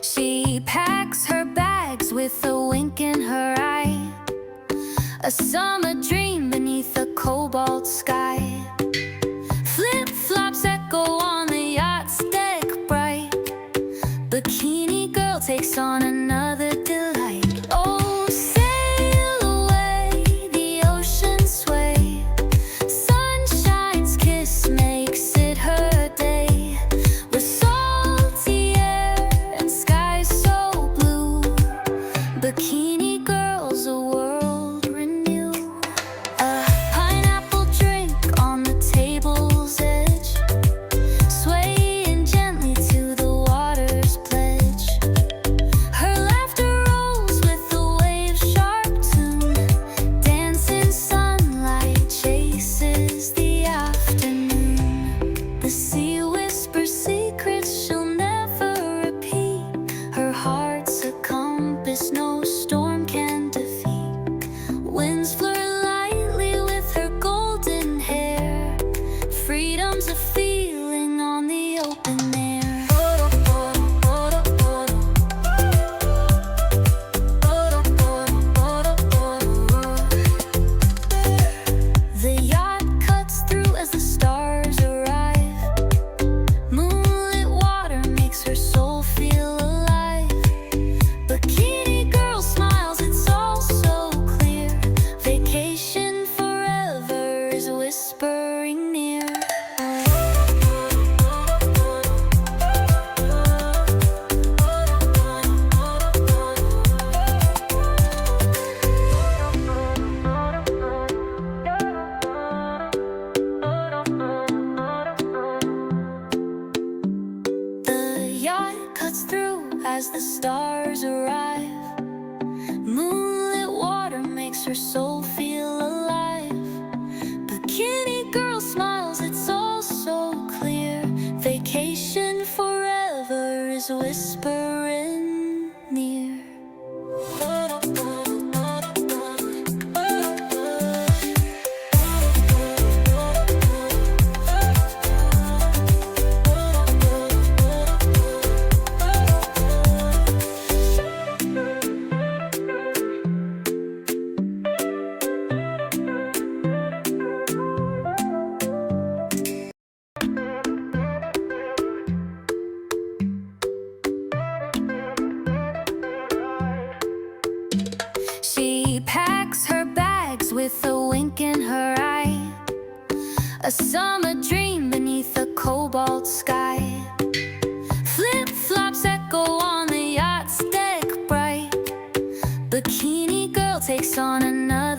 She packs her bags with a wink in her eye, a summer dream beneath a cobalt sky. Flip-flops echo on the yacht's deck bright. Bikini girl takes on another delight. Oh, sail away, the ocean sway. Sunshine's kiss makes it her day. With salty air and skies so blue, bikini girl's a world renew. A pineapple drink on the table's edge, swaying gently to the water's pledge. Her laughter rolls with the waves' sharp tune. Dancing sunlight chases the afternoon. The sea whispers secrets she'll never repeat. Her heart's a compass no storm can defeat. Winds fleur lightly with her golden hair. Freedom's a feeling on the open air. The yacht cuts through as the stars arrive. Moonlit water makes her soul feel alive. Bikini girl smiles, it's all so clear. Vacation forever is whispering near. The yacht cuts through as the stars arrive. Moonlit water makes her soul feel alive. Bikini girl smiles, it's all so clear. Vacation forever is whispering near. She packs her bags with a wink in her eye, a summer dream beneath a cobalt sky. Flip-flops echo on the yacht's deck bright. Bikini girl takes on another